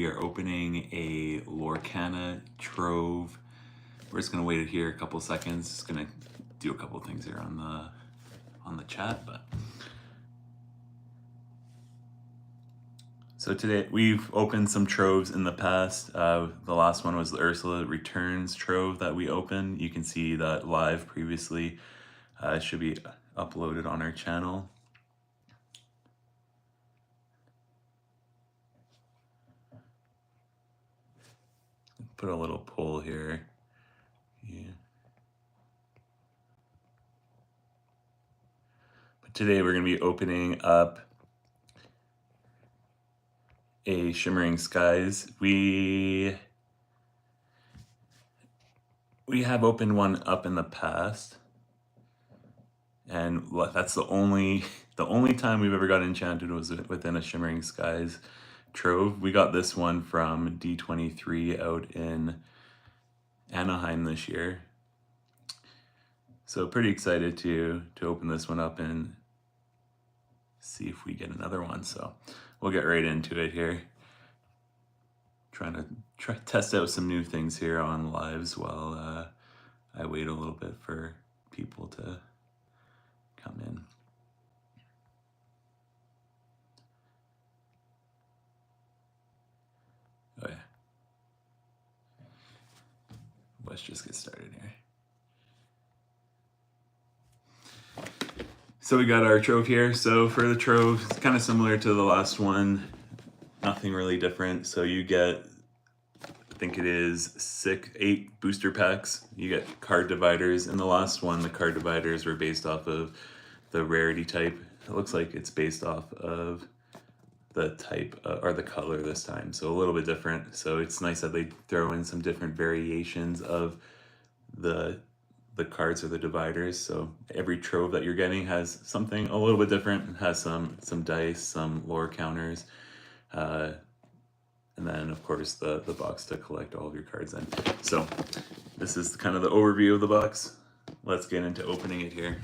we are opening a Lorcana Trove. We're just gonna wait it here a couple seconds. Just gonna do a couple things here on the chat, but so today we've opened some Troves in the past. The last one was the Ursula Returns Trove that we opened. You can see that live previously. It should be uploaded on our channel. Put a little poll here. Yeah. But today we're going to be opening up a Shimmering Skies. We have opened one up in the past, and that's the only time we've ever got enchanted was within a Shimmering Skies Trove. We got this one from D23 out in Anaheim this year. So pretty excited to open this one up and see if we get another one. So we'll get right into it here. Trying to test out some new things here on lives while I wait a little bit for people to come in. Oh yeah. Let's just get started here. So we got our Trove here. So for the Trove, it's kind of similar to the last one. Nothing really different. So you get, I think it is 8 booster packs. You get card dividers. In the last one, the card dividers were based off of the rarity type. It looks like it's based off of the type or the color this time, so a little bit different. So it's nice that they throw in some different variations of the cards or the dividers. So every Trove that you're getting has something a little bit different. It has some dice, some lore counters, and then of course the box to collect all of your cards in. So this is kind of the overview of the box. Let's get into opening it here.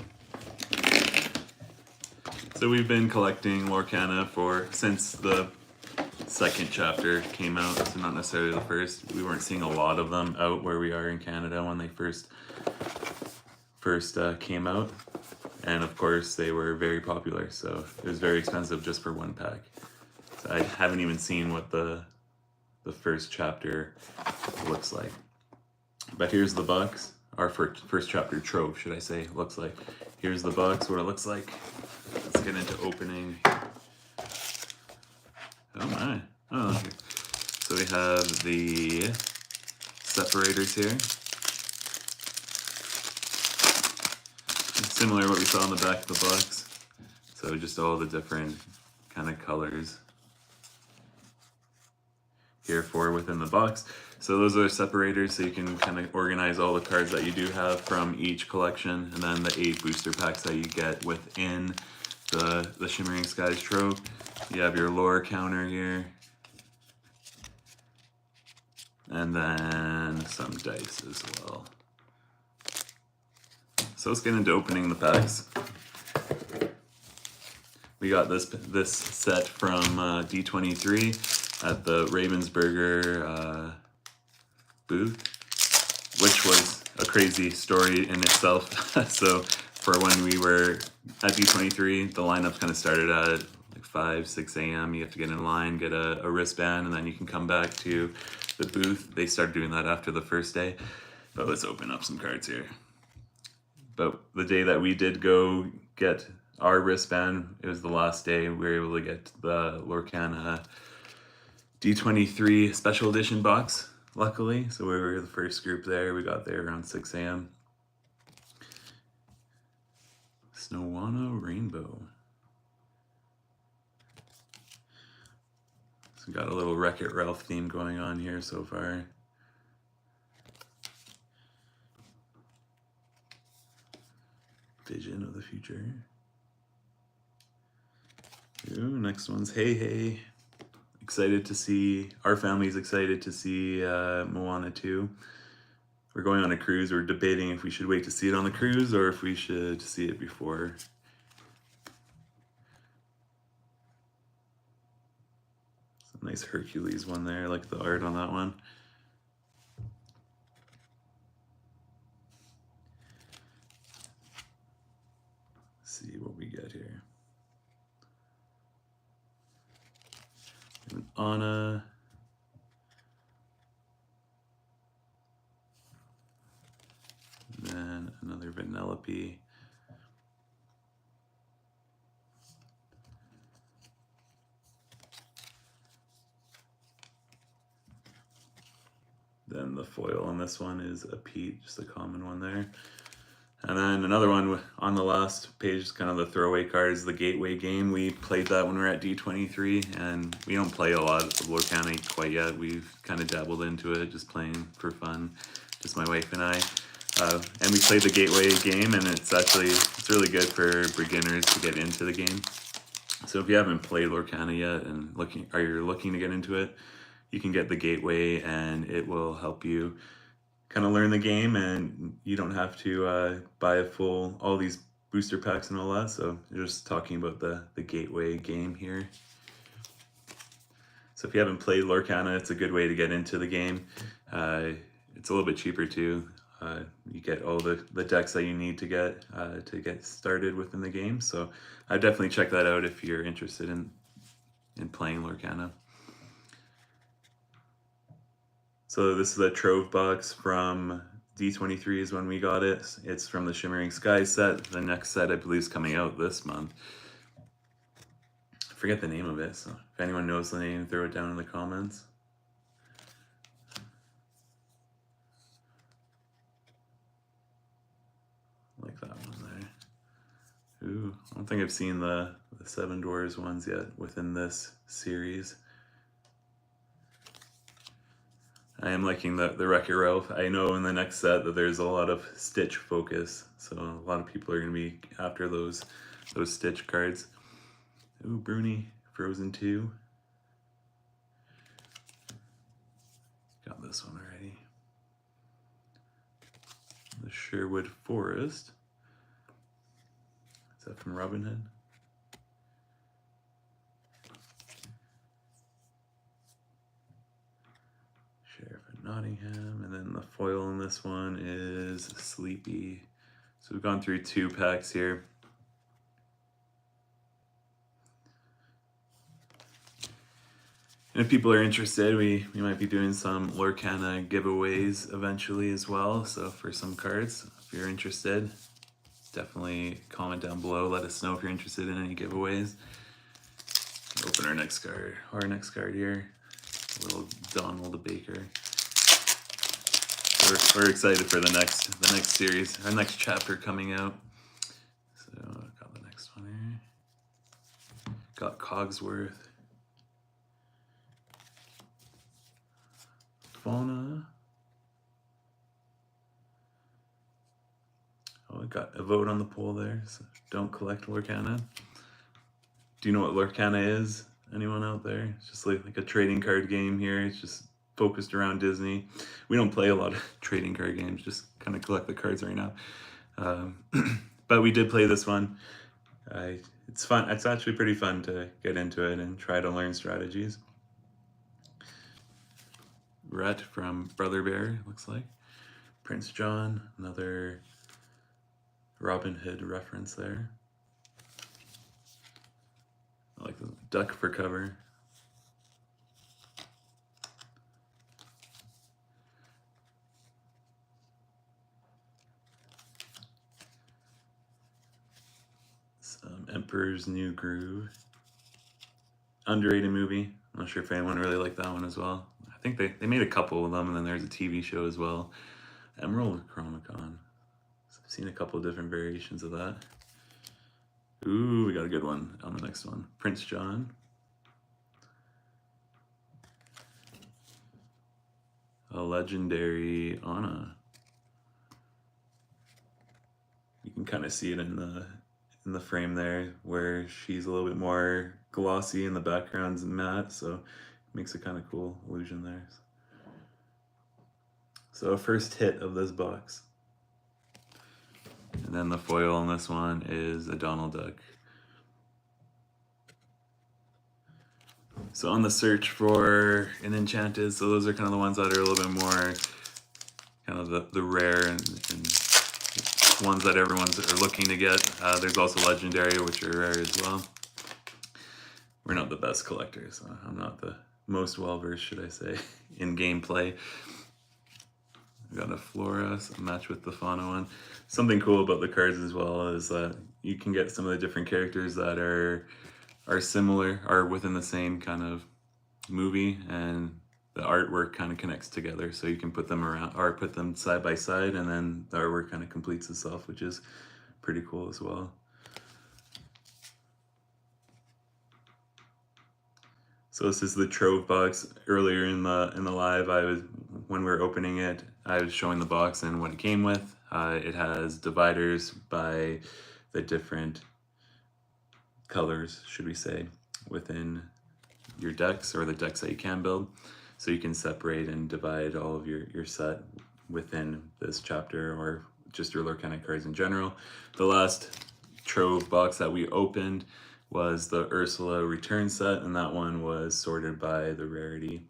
So we've been collecting Lorcana since the second chapter came out, so not necessarily the first. We weren't seeing a lot of them out where we are in Canada when they first came out, and of course they were very popular, so it was very expensive just for one pack. So I haven't even seen what the first chapter looks like. But here's the box. Our first chapter Trove, should I say, looks like. Here's the box, what it looks like. Let's get into opening. Oh my. Oh, okay. So we have the separators here. It's similar to what we saw on the back of the box. So just all the different kind of colors here for within the box. So those are separators, so you can kind of organize all the cards that you do have from each collection, and then the 8 booster packs that you get within the Shimmering Skies Trove. You have your lore counter here, and then some dice as well. So let's get into opening the packs. We got this set from D23 at the Ravensburger booth, which was a crazy story in itself. So for when we were at D23, the lineup kind of started at like 5, 6 a.m. You have to get in line, get a wristband, and then you can come back to the booth. They started doing that after the first day. But let's open up some cards here. But the day that we did go get our wristband, it was the last day we were able to get the Lorcana D23 special edition box, luckily. So we were the first group there. We got there around 6 a.m. Snowana Rainbow. So we got a little Wreck-It Ralph theme going on here so far. Vision of the future. Ooh, next one's Hey Hey. Excited to see, our family's excited to see Moana 2. We're going on a cruise. We're debating if we should wait to see it on the cruise or if we should see it before. So Nice Hercules one there. I like the art on that one. Let's see what we get here. An Anna. And then another Vanellope. Then the foil on this one is a Pete, just a common one there. And then another one on the last page is kind of the throwaway cards, the Gateway game. We played that when we were at D23, and we don't play a lot of Lorcana quite yet. We've kind of dabbled into it, just playing for fun, just my wife and I. And we played the Gateway game, and it's really good for beginners to get into the game. So if you haven't played Lorcana yet and you're looking to get into it, you can get the Gateway, and it will help you kind of learn the game, and you don't have to buy all these booster packs and all that. So you're just talking about the Gateway game here. So if you haven't played Lorcana, it's a good way to get into the game. It's a little bit cheaper too. You get all the decks that you need to get started within the game. So I definitely check that out if you're interested in playing Lorcana. So this is a Trove box from D23 is when we got it. It's from the Shimmering Sky set. The next set I believe is coming out this month. I forget the name of it, so if anyone knows the name, throw it down in the comments. I like that one there. Ooh, I don't think I've seen the Seven Dwarves ones yet within this series. I am liking the Wreck-It Ralph. I know in the next set that there's a lot of Stitch focus, so a lot of people are going to be after those Stitch cards. Ooh, Bruni, Frozen 2. Got this one already. The Sherwood Forest. Is that from Robin Hood? Sheriff of Nottingham, and then the foil on this one is Sleepy. So we've gone through 2 packs here. And if people are interested, we might be doing some Lorcana giveaways eventually as well. So for some cards, if you're interested, definitely comment down below. Let us know if you're interested in any giveaways. Open our next card here. Little Donald Baker. We're excited for the next series, our next chapter coming out. So I got the next one here. Got Cogsworth. Fauna. Oh, I got a vote on the poll there. So don't collect Lorcana. Do you know what Lorcana is? Anyone out there? It's just like a trading card game here. It's just focused around Disney. We don't play a lot of trading card games, just kind of collect the cards right now. But we did play this one. It's fun. It's actually pretty fun to get into it and try to learn strategies. Rhett from Brother Bear, looks like. Prince John, another Robin Hood reference there. I like the duck for cover. Some Emperor's New Groove. Underrated movie. I'm not sure if anyone really liked that one as well. I think they made a couple of them, and then there's a TV show as well. Emerald Chronicon. So I've seen a couple of different variations of that. Ooh, we got a good one on the next one. Prince John. A legendary Anna. You can kind of see it in the frame there, where she's a little bit more glossy and the background's matte, so it makes a kind of cool illusion there. So first hit of this box. And then the foil on this one is a Donald Duck. So on the search for an enchanted, so those are kind of the ones that are a little bit more kind of the rare and ones that everyone's are looking to get. There's also legendary, which are rare as well. We're not the best collectors. So I'm not the most well-versed, should I say, in gameplay. We got a Flora, so match with the Fauna one. Something cool about the cards as well is that you can get some of the different characters that are similar, are within the same kind of movie, and the artwork kind of connects together, so you can put them around or put them side by side, and then the artwork kind of completes itself, which is pretty cool as well. So this is the Trove box. Earlier in the live, when we were opening it, I was showing the box and what it came with. It has dividers by the different colors, should we say, within your decks, or the decks that you can build. So you can separate and divide all of your set within this chapter, or just your Lorcana cards in general. The last Trove box that we opened was the Ursula return set, and that one was sorted by the rarity.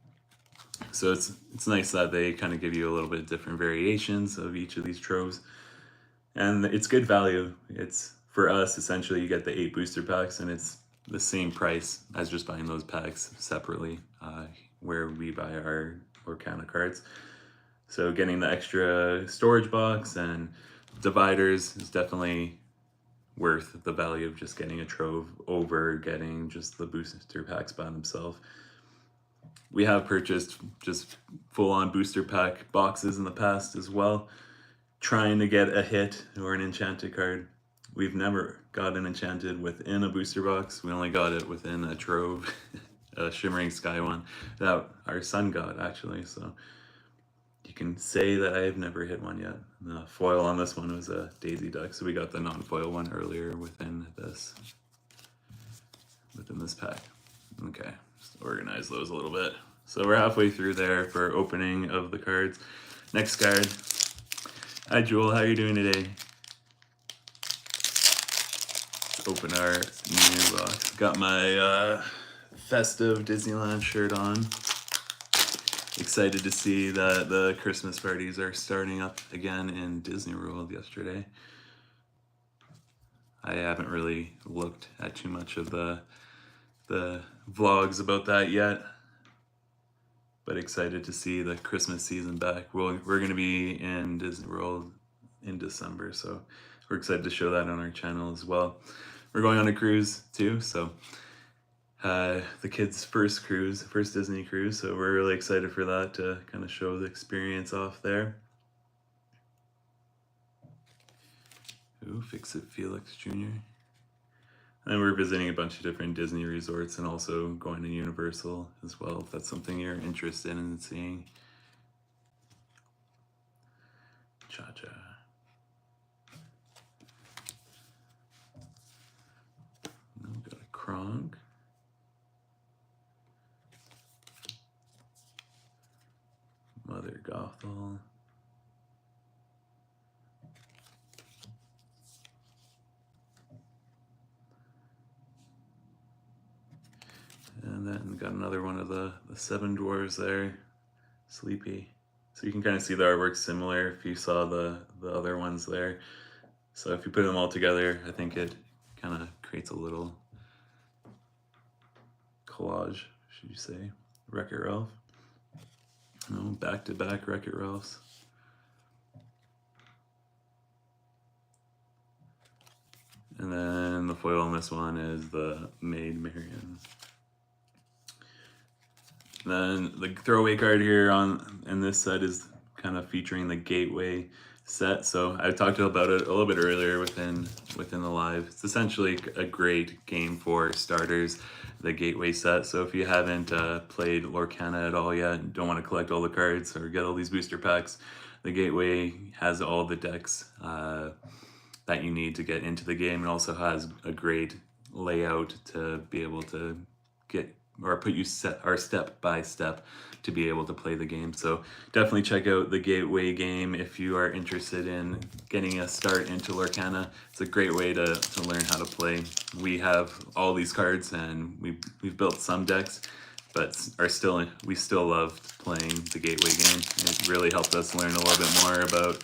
So it's nice that they kind of give you a little bit different variations of each of these Troves, and it's good value. It's, for us, essentially you get the 8 booster packs, and it's the same price as just buying those packs separately, where we buy our Lorcana cards. So getting the extra storage box and dividers is definitely worth the value of just getting a Trove over getting just the booster packs by themselves. We have purchased just full-on booster pack boxes in the past as well, trying to get a hit or an enchanted card. We've never got an enchanted within a booster box. We only got it within a Trove, a Shimmering Sky one that our son got, actually. So you can say that I have never hit one yet. The foil on this one was a Daisy Duck, so we got the non-foil one earlier within this pack. Okay, just organize those a little bit. So we're halfway through there for opening of the cards. Next card. Hi Jewel, how are you doing today? Open our new box. Got my festive Disneyland shirt on. Excited to see that the Christmas parties are starting up again in Disney World yesterday. I haven't really looked at too much of the vlogs about that yet, but excited to see the Christmas season back. We're going to be in Disney World in December, so we're excited to show that on our channel as well. We're going on a cruise too, so the kids' first Disney cruise, so we're really excited for that, to kind of show the experience off there. Ooh, Fix It Felix Jr. And we're visiting a bunch of different Disney resorts, and also going to Universal as well, if that's something you're interested in seeing. Cha-cha. We've got a Kronk. Mother Gothel. And then got another one of the 7 dwarves there, Sleepy. So you can kind of see the artwork similar if you saw the other ones there. So if you put them all together, I think it kind of creates a little collage, should you say. Wreck-It Ralph. No, back-to-back Wreck-It Ralphs. And then the foil on this one is the Maid Marian. Then the throwaway card here in this set is kind of featuring the Gateway set. So I talked about it a little bit earlier within the live. It's essentially a great game for starters, the Gateway set. So if you haven't played Lorcana at all yet, don't want to collect all the cards or get all these booster packs, the Gateway has all the decks that you need to get into the game. It also has a great layout to be able to get or put you step by step to be able to play the game. So definitely check out the Gateway game if you are interested in getting a start into Lorcana. It's a great way to learn how to play. We have all these cards, and we've built some decks. but we still loved playing the gateway game. It really helped us learn a little bit more about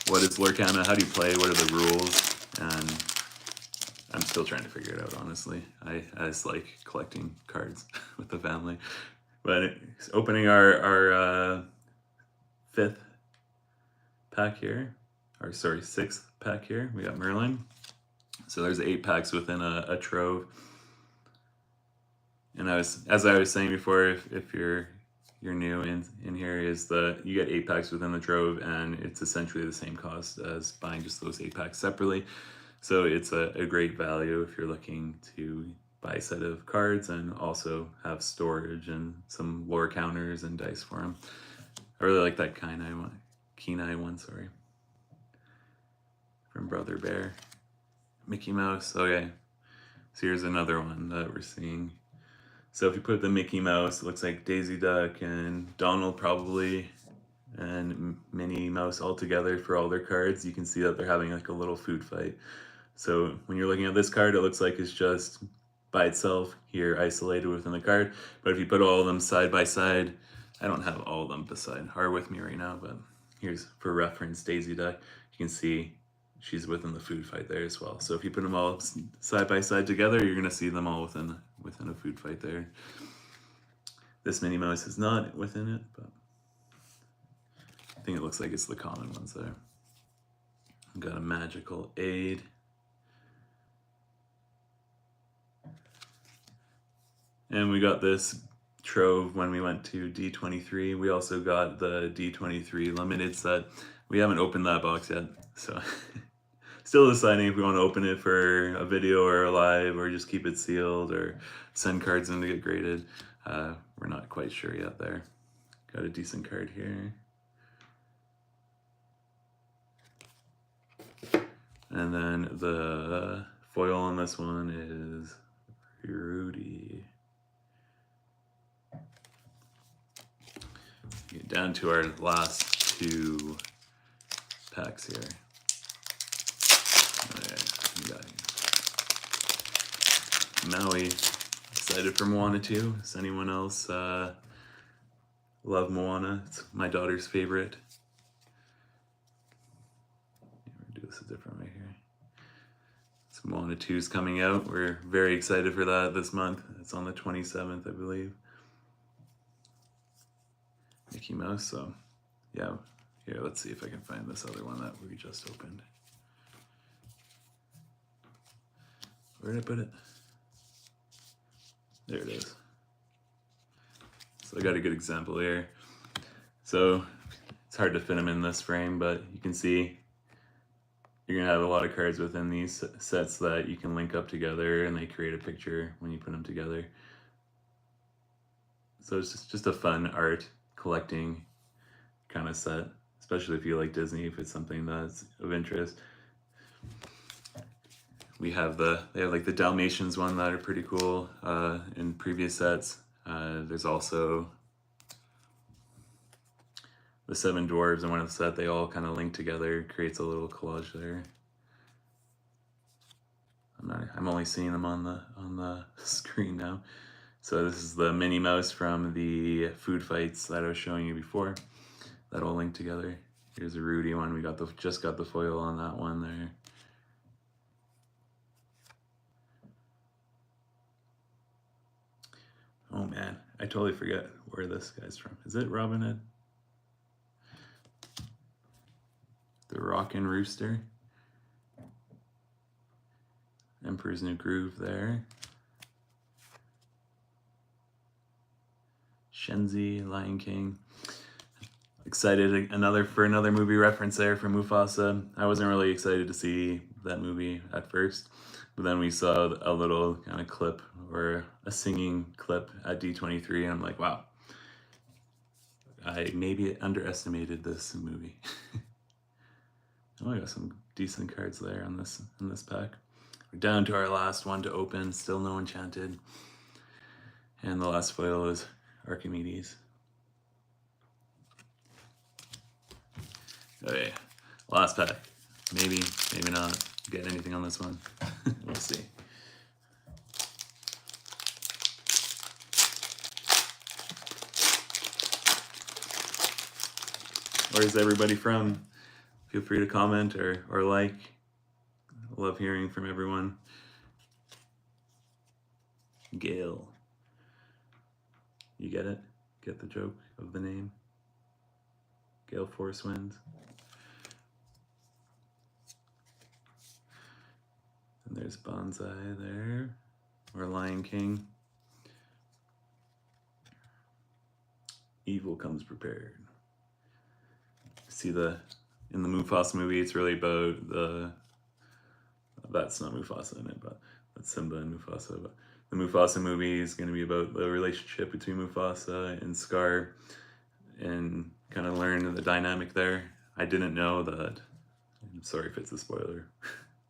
what is Lorcana, how do you play, what are the rules, and I'm still trying to figure it out, honestly. I just like collecting cards with the family. But opening our 5th pack here, or sorry, 6th pack here, we got Merlin. So there's 8 packs within a Trove. And as I was saying before, if you're new in here, is you get 8 packs within the Trove, and it's essentially the same cost as buying just those 8 packs separately. So it's a great value if you're looking to buy a set of cards and also have storage and some lore counters and dice for them. I really like that Kenai one, sorry, from Brother Bear. Mickey Mouse, okay. So here's another one that we're seeing. So if you put the Mickey Mouse, it looks like Daisy Duck and Donald probably, and Minnie Mouse all together for all their cards. You can see that they're having like a little food fight. So when you're looking at this card, it looks like it's just by itself here, isolated within the card. But if you put all of them side by side, I don't have all of them with me right now, but here's for reference, Daisy Duck. You can see she's within the food fight there as well. So if you put them all side by side together, you're gonna see them all within a food fight there. This Minnie Mouse is not within it, but I think it looks like it's the common ones there. We've got a Magical Aid. And we got this Trove when we went to D23. We also got the D23 limited set. We haven't opened that box yet, so still deciding if we want to open it for a video or a live, or just keep it sealed, or send cards in to get graded. We're not quite sure yet there. Got a decent card here. And then the foil on this one is Rudy. Get down to our last 2 packs here. Maui, excited for Moana 2. Does anyone else love Moana? It's my daughter's favorite. We're do this a different way here. So Moana 2 is coming out. We're very excited for that this month. It's on the 27th, I believe. Mickey Mouse, so yeah. Here, let's see if I can find this other one that we just opened. Where did I put it? There it is. So I got a good example here. So it's hard to fit them in this frame, but you can see you're gonna have a lot of cards within these sets that you can link up together, and they create a picture when you put them together. So it's just a fun art collecting kind of set, especially if you like Disney, if it's something that's of interest. They have like the Dalmatians one that are pretty cool in previous sets. There's also the 7 Dwarves in one of the set. They all kind of link together, creates a little collage there. I'm only seeing them on the screen now. So this is the Minnie Mouse from the food fights that I was showing you before. That all link together. Here's a Rudy one. We just got the foil on that one there. Oh man, I totally forget where this guy's from. Is it Robin Hood? The Rockin' Rooster. Emperor's New Groove there. Shenzi, Lion King. Excited for another movie reference there from Mufasa. I wasn't really excited to see that movie at first, but then we saw a little kind of clip, or a singing clip at D23, and I'm like, wow, I maybe underestimated this movie. Oh, I got some decent cards there on this pack. We're down to our last one to open, still no Enchanted. And the last foil is Archimedes. Okay, last pack. Maybe not get anything on this one. We'll see. where's everybody from? Feel free to comment or like. I love hearing from everyone. Gail. You get it? Get the joke of the name? Gale Force Winds. And there's Bonsai there, or Lion King. Evil comes prepared. See in the Mufasa movie, it's really about that's not Mufasa in it, but that's Simba and Mufasa. But the Mufasa movie is going to be about the relationship between Mufasa and Scar, and kind of learn the dynamic there. I didn't know that. I'm sorry if it's a spoiler.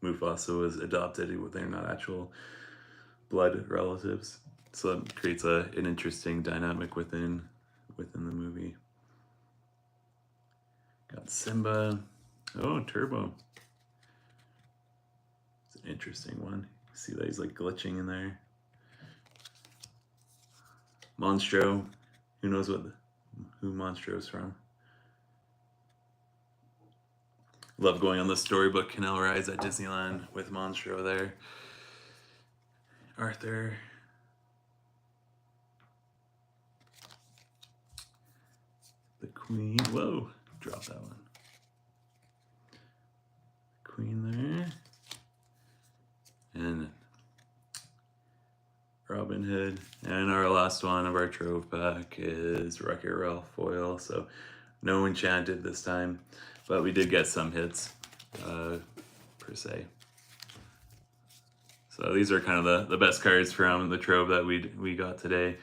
Mufasa was adopted; they're not actual blood relatives, so that creates an interesting dynamic within the movie. Got Simba. Oh, Turbo. It's an interesting one. See that he's like glitching in there. Monstro. Who knows who Monstro's from? Love going on the storybook canal rides at Disneyland with Monstro there. Arthur. The Queen. Whoa, drop that one. Queen there. And Robin Hood. And our last one of our Trove pack is Wreck-It Ralph foil. So no enchanted this time, but we did get some hits per se. So these are kind of the best cards from the Trove that we got today.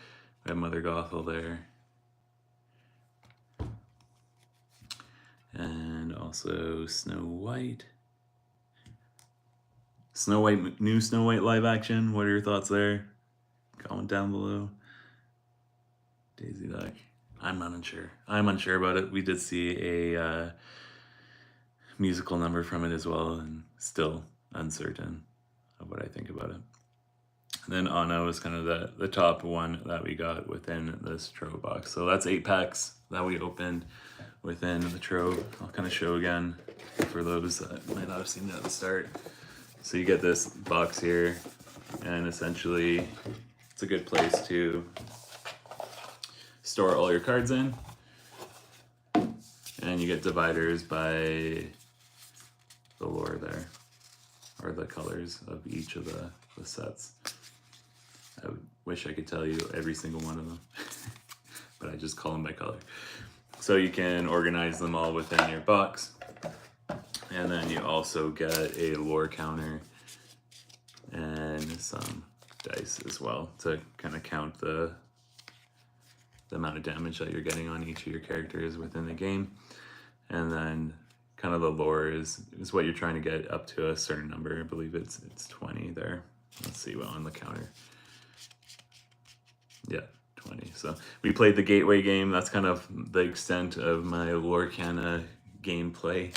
We have Mother Gothel there. And also Snow White. New Snow White live action. What are your thoughts there? Comment down below. Daisy Duck. I'm unsure. I'm unsure about it. We did see a musical number from it as well, and still uncertain of what I think about it. And then Anna was kind of the top one that we got within this Trove box. So that's 8 packs that we opened within the Trove. I'll kind of show again for those that might not have seen it at the start. So you get this box here, and essentially it's a good place to store all your cards in. And you get dividers by the lore there, or the colors of each of the sets. I wish I could tell you every single one of them, but I just call them by color. So you can organize them all within your box. And then you also get a lore counter and some dice as well to kind of count the amount of damage that you're getting on each of your characters within the game. And then kind of the lore is what you're trying to get up to a certain number. I believe it's 20 there. Let's see what on the counter. Yeah, 20. So we played the Gateway game. That's kind of the extent of my Lorcana gameplay.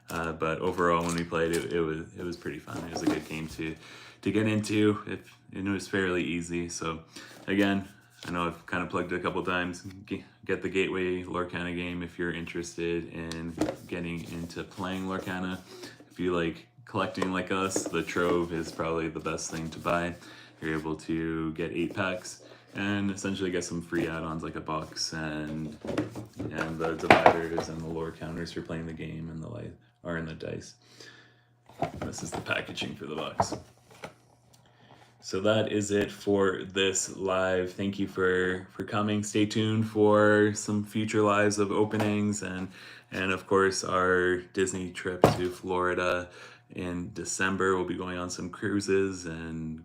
But overall, when we played it, it was pretty fun. It was a good game to get into. It was fairly easy. So again, I know I've kind of plugged it a couple times. Get the Gateway Lorcana game if you're interested in getting into playing Lorcana. If you like collecting like us, the Trove is probably the best thing to buy. You're able to get 8 packs and essentially get some free add-ons like a box and the dividers and the lore counters for playing the game, and the light are in the dice. This is the packaging for the box. So that is it for this live. Thank you for coming. Stay tuned for some future lives of openings and of course our Disney trip to Florida in December. We'll be going on some cruises and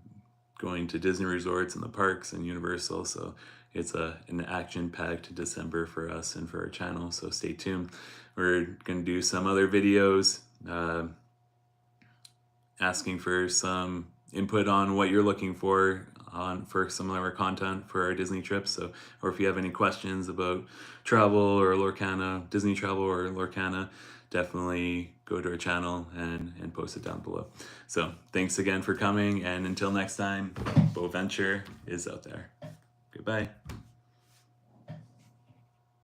going to Disney resorts and the parks and Universal. So it's an action-packed December for us and for our channel. So stay tuned. We're going to do some other videos asking for some input on what you're looking for some of our content for our Disney trips. So, or if you have any questions about travel or Lorcana, Disney travel or Lorcana, definitely go to our channel and post it down below. So thanks again for coming, and until next time, Boventure is out there. Goodbye.